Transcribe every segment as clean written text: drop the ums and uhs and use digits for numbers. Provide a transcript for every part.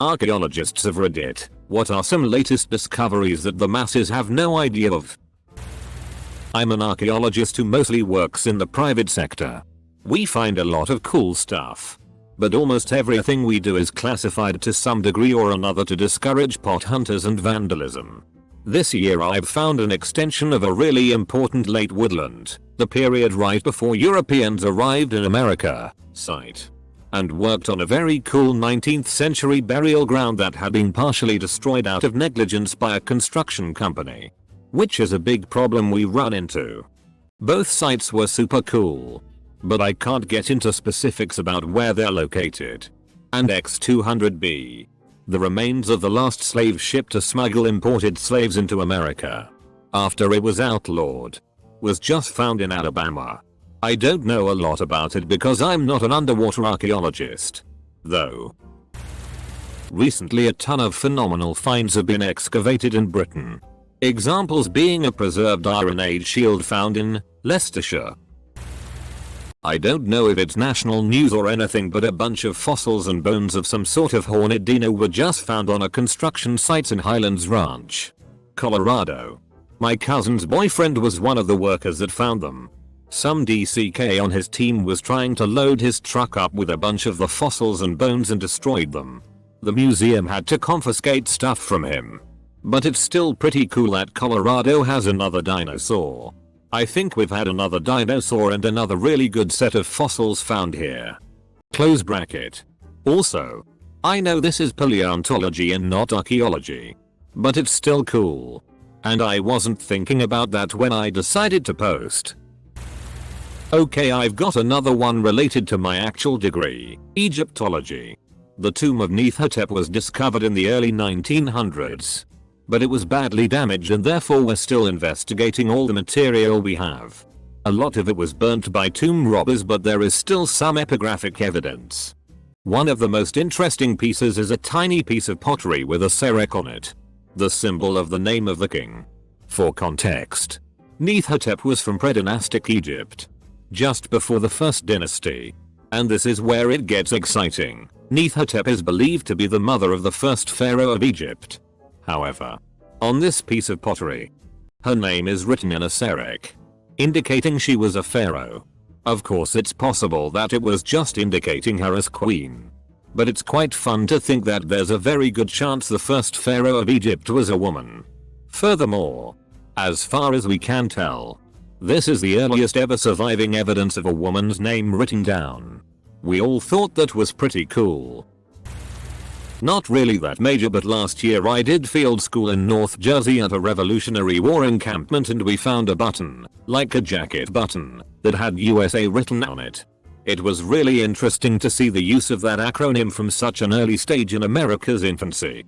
Archaeologists of Reddit, what are some latest discoveries that the masses have no idea of? I'm an archaeologist who mostly works in the private sector. We find a lot of cool stuff. But almost everything we do is classified to some degree or another to discourage pot hunters and vandalism. This year I've found an extension of a really important late woodland, the period right before Europeans arrived in America, site. And worked on a very cool 19th century burial ground that had been partially destroyed out of negligence by a construction company. Which is a big problem we run into. Both sites were super cool. But I can't get into specifics about where they're located. And X200B, the remains of the last slave ship to smuggle imported slaves into America, after it was outlawed, was just found in Alabama. I don't know a lot about it because I'm not an underwater archaeologist. Though. Recently a ton of phenomenal finds have been excavated in Britain. Examples being a preserved Iron Age shield found in Leicestershire. I don't know if it's national news or anything, but a bunch of fossils and bones of some sort of horned dino were just found on a construction site in Highlands Ranch, Colorado. My cousin's boyfriend was one of the workers that found them. Some DCK on his team was trying to load his truck up with a bunch of the fossils and bones and destroyed them. The museum had to confiscate stuff from him. But it's still pretty cool that Colorado has another dinosaur. I think we've had another dinosaur and another really good set of fossils found here. Close bracket. Also, I know this is paleontology and not archaeology. But it's still cool. And I wasn't thinking about that when I decided to post. Okay, I've got another one related to my actual degree, Egyptology. The tomb of Nefertep was discovered in the early 1900s. But it was badly damaged and therefore we're still investigating all the material we have. A lot of it was burnt by tomb robbers, but there is still some epigraphic evidence. One of the most interesting pieces is a tiny piece of pottery with a serek on it, the symbol of the name of the king. For context, Nefertep was from pre-dynastic Egypt, just before the first dynasty. And this is where it gets exciting. Nefertep is believed to be the mother of the first pharaoh of Egypt. However, on this piece of pottery, her name is written in a serek, indicating she was a pharaoh. Of course it's possible that it was just indicating her as queen. But it's quite fun to think that there's a very good chance the first pharaoh of Egypt was a woman. Furthermore, as far as we can tell, this is the earliest ever surviving evidence of a woman's name written down. We all thought that was pretty cool. Not really that major, but last year I did field school in North Jersey at a Revolutionary War encampment and we found a button, like a jacket button, that had USA written on it. It was really interesting to see the use of that acronym from such an early stage in America's infancy.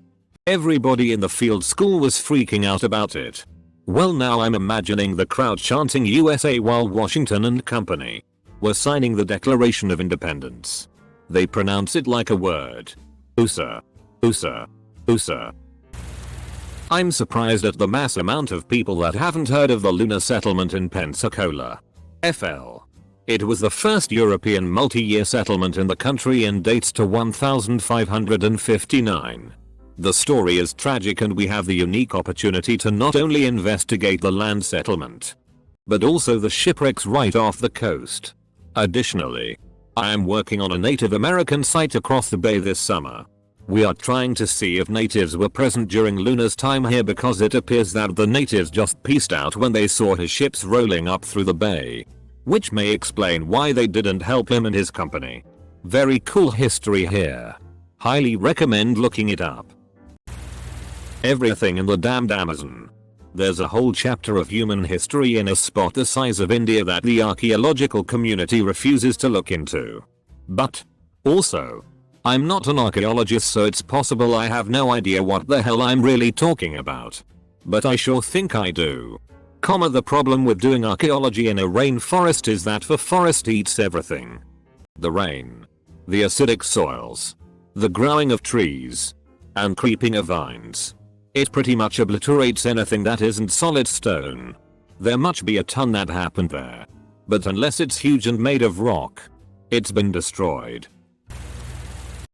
Everybody in the field school was freaking out about it. Well, now I'm imagining the crowd chanting USA while Washington and company were signing the Declaration of Independence. They pronounce it like a word. USA. USA. USA. I'm surprised at the mass amount of people that haven't heard of the lunar settlement in Pensacola, FL. It was the first European multi-year settlement in the country and dates to 1559. The story is tragic and we have the unique opportunity to not only investigate the land settlement, but also the shipwrecks right off the coast. Additionally, I am working on a Native American site across the bay this summer. We are trying to see if natives were present during Luna's time here because it appears that the natives just peaced out when they saw his ships rolling up through the bay. Which may explain why they didn't help him and his company. Very cool history here. Highly recommend looking it up. Everything in the damned Amazon. There's a whole chapter of human history in a spot the size of India that the archaeological community refuses to look into. But, also, I'm not an archaeologist, so it's possible I have no idea what the hell I'm really talking about. But I sure think I do. The problem with doing archaeology in a rainforest is that the forest eats everything. The rain, the acidic soils, the growing of trees, and creeping of vines. It pretty much obliterates anything that isn't solid stone. There must be a ton that happened there. But unless it's huge and made of rock, it's been destroyed.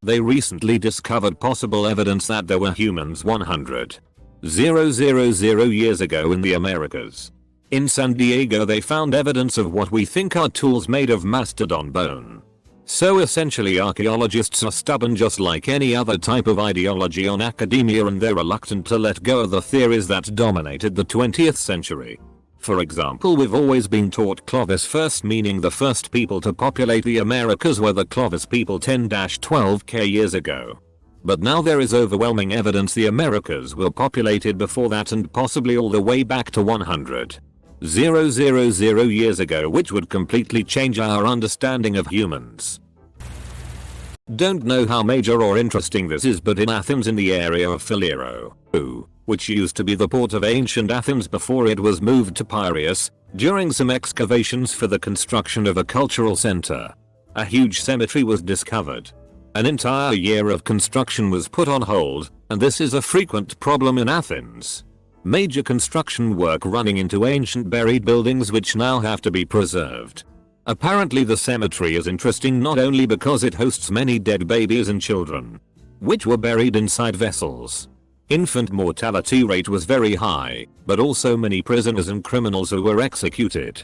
They recently discovered possible evidence that there were humans 100,000 years ago in the Americas. In San Diego they found evidence of what we think are tools made of mastodon bone. So essentially archaeologists are stubborn just like any other type of ideology on academia, and they're reluctant to let go of the theories that dominated the 20th century. For example, we've always been taught Clovis first, meaning the first people to populate the Americas were the Clovis people 10-12k years ago. But now there is overwhelming evidence the Americas were populated before that and possibly all the way back to 100,000 years ago, which would completely change our understanding of humans. Don't know how major or interesting this is, but in Athens in the area of Philero, which used to be the port of ancient Athens before it was moved to Piraeus, during some excavations for the construction of a cultural center, a huge cemetery was discovered. An entire year of construction was put on hold, and this is a frequent problem in Athens. Major construction work running into ancient buried buildings which now have to be preserved. Apparently the cemetery is interesting not only because it hosts many dead babies and children, which were buried inside vessels. Infant mortality rate was very high, but also many prisoners and criminals who were executed.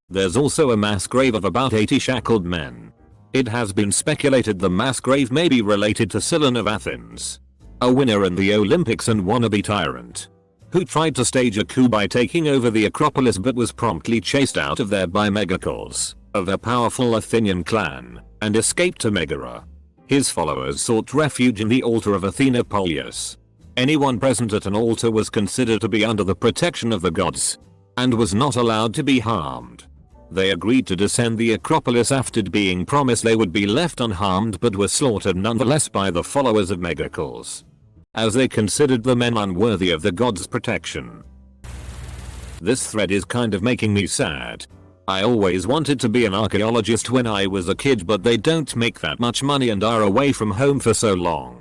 There's also a mass grave of about 80 shackled men. It has been speculated the mass grave may be related to Cylon of Athens, a winner in the Olympics and wannabe tyrant, who tried to stage a coup by taking over the Acropolis but was promptly chased out of there by Megacles of a powerful Athenian clan and escaped to Megara. His followers sought refuge in the altar of Athena Polius. Anyone present at an altar was considered to be under the protection of the gods and was not allowed to be harmed. They agreed to descend the Acropolis after being promised they would be left unharmed, but were slaughtered nonetheless by the followers of Megacles, as they considered the men unworthy of the gods' protection. This thread is kind of making me sad. I always wanted to be an archaeologist when I was a kid, but they don't make that much money and are away from home for so long.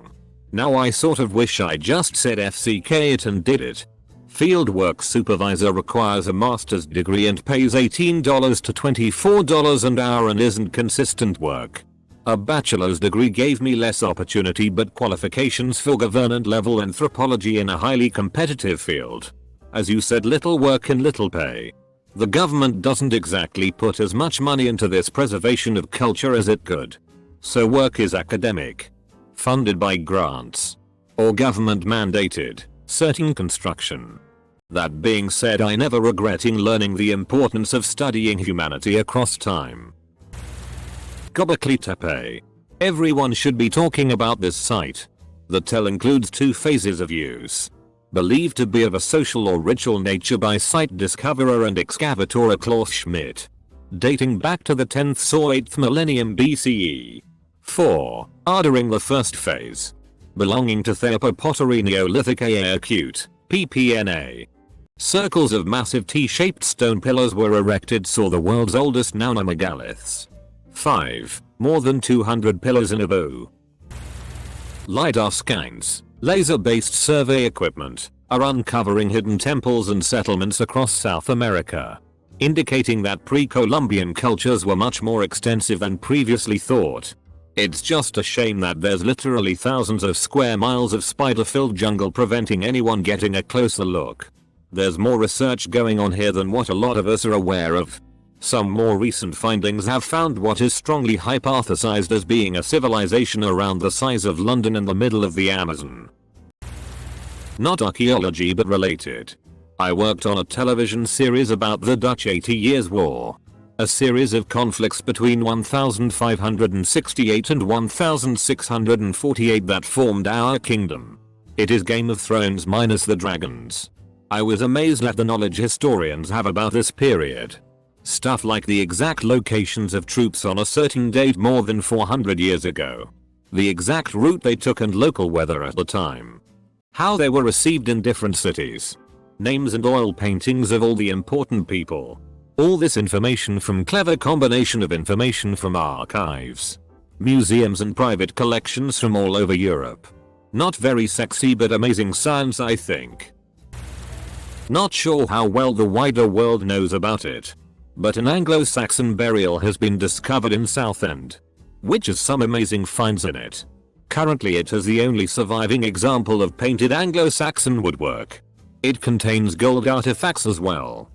Now I sort of wish I just said FCK it and did it. Fieldwork supervisor requires a master's degree and pays $18 to $24 an hour and isn't consistent work. A bachelor's degree gave me less opportunity but qualifications for government level anthropology in a highly competitive field. As you said, little work and little pay. The government doesn't exactly put as much money into this preservation of culture as it could. So work is academic, funded by grants, or government mandated, certain construction. That being said, I never regretting learning the importance of studying humanity across time. Göbekli Tepe. Everyone should be talking about this site. The tell includes 2 phases of use, believed to be of a social or ritual nature by site discoverer and excavator Klaus Schmidt, dating back to the 10th or 8th millennium BCE. 4. During the first phase, belonging to Theapa pottery Neolithic acute, PPNA. Circles of massive T-shaped stone pillars were erected, saw the world's oldest Nauna megaliths. 5. More than 200 pillars in Abu. LiDAR scans, laser-based survey equipment, are uncovering hidden temples and settlements across South America, indicating that pre-Columbian cultures were much more extensive than previously thought. It's just a shame that there's literally thousands of square miles of spider-filled jungle preventing anyone getting a closer look. There's more research going on here than what a lot of us are aware of. Some more recent findings have found what is strongly hypothesized as being a civilization around the size of London in the middle of the Amazon. Not archaeology but related. I worked on a television series about the Dutch 80 Years' War, a series of conflicts between 1568 and 1648 that formed our kingdom. It is Game of Thrones minus the dragons. I was amazed at the knowledge historians have about this period. Stuff like the exact locations of troops on a certain date more than 400 years ago, the exact route they took and local weather at the time, how they were received in different cities, names and oil paintings of all the important people. All this information from clever combination of information from archives, museums and private collections from all over Europe. Not very sexy but amazing science, I think. Not sure how well the wider world knows about it, but an Anglo-Saxon burial has been discovered in Southend, which has some amazing finds in it. Currently it is the only surviving example of painted Anglo-Saxon woodwork. It contains gold artifacts as well.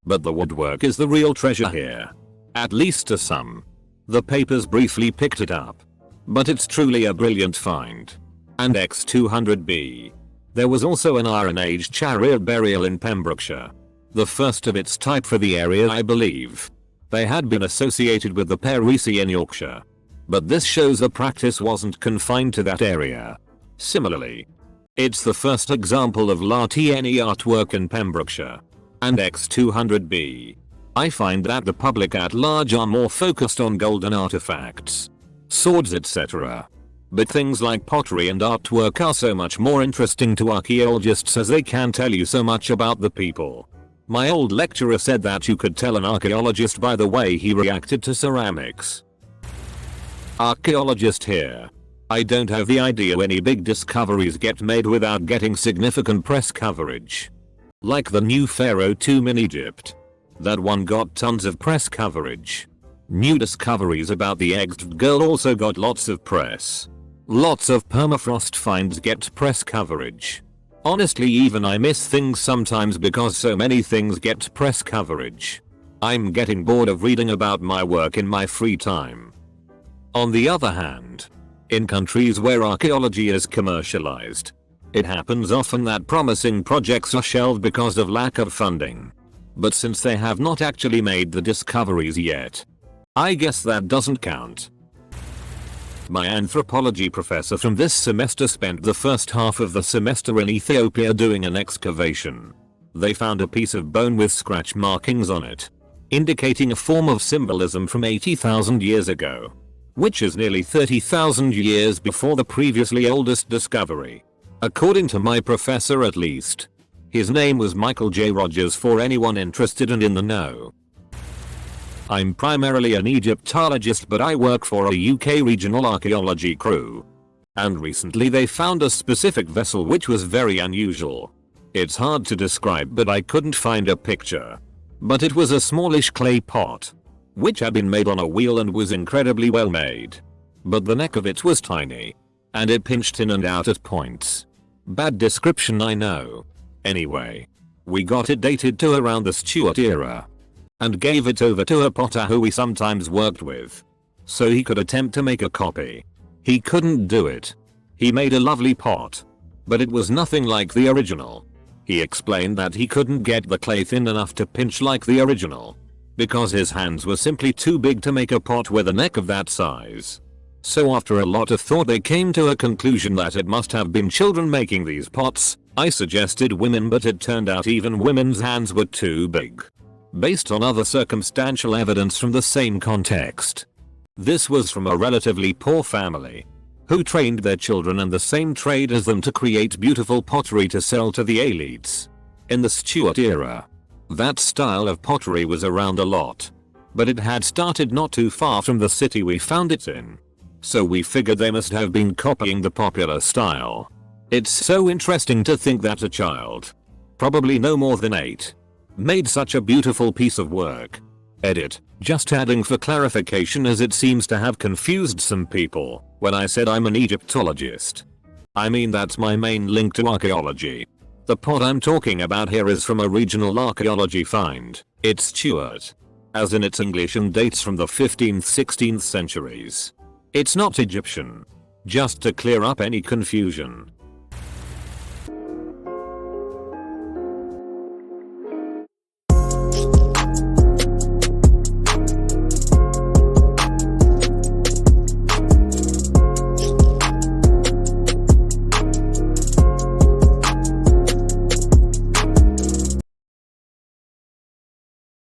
But the woodwork is the real treasure here. At least to some. The papers briefly picked it up. But it's truly a brilliant find. And X200B. There was also an Iron Age chariot burial in Pembrokeshire. The first of its type for the area, I believe. They had been associated with the Parisi in Yorkshire. But this shows the practice wasn't confined to that area. Similarly, it's the first example of Latini artwork in Pembrokeshire. And X200B. I find that the public at large are more focused on golden artifacts, swords, etc. But things like pottery and artwork are so much more interesting to archaeologists as they can tell you so much about the people. My old lecturer said that you could tell an archaeologist by the way he reacted to ceramics. Archaeologist here. I don't have the idea any big discoveries get made without getting significant press coverage. Like the new pharaoh tomb in Egypt. That one got tons of press coverage. New discoveries about the egged girl also got lots of press. Lots of permafrost finds get press coverage. Honestly, even I miss things sometimes because so many things get press coverage. I'm getting bored of reading about my work in my free time. On the other hand, in countries where archaeology is commercialized, it happens often that promising projects are shelved because of lack of funding. But since they have not actually made the discoveries yet, I guess that doesn't count. My anthropology professor from this semester spent the first half of the semester in Ethiopia doing an excavation. They found a piece of bone with scratch markings on it, indicating a form of symbolism from 80,000 years ago, which is nearly 30,000 years before the previously oldest discovery. According to my professor at least. His name was Michael J. Rogers for anyone interested and in the know. I'm primarily an Egyptologist, but I work for a UK regional archaeology crew. And recently they found a specific vessel which was very unusual. It's hard to describe, but I couldn't find a picture. But it was a smallish clay pot, which had been made on a wheel and was incredibly well made. But the neck of it was tiny. And it pinched in and out at points. Bad description, I know. Anyway, we got it dated to around the Stuart era. And gave it over to a potter who we sometimes worked with, so he could attempt to make a copy. He couldn't do it. He made a lovely pot, but it was nothing like the original. He explained that he couldn't get the clay thin enough to pinch like the original, because his hands were simply too big to make a pot with a neck of that size. So after a lot of thought they came to a conclusion that it must have been children making these pots. I suggested women, but it turned out even women's hands were too big. Based on other circumstantial evidence from the same context. This was from a relatively poor family, who trained their children in the same trade as them to create beautiful pottery to sell to the elites. In the Stuart era, that style of pottery was around a lot, but it had started not too far from the city we found it in. So we figured they must have been copying the popular style. It's so interesting to think that a child, probably no more than 8, made such a beautiful piece of work. Edit. Just adding for clarification, as it seems to have confused some people when I said I'm an Egyptologist. I mean that's my main link to archaeology. The pot I'm talking about here is from a regional archaeology find. It's Stuart, as in its English, and dates from the 15th-16th centuries. It's not Egyptian. Just to clear up any confusion.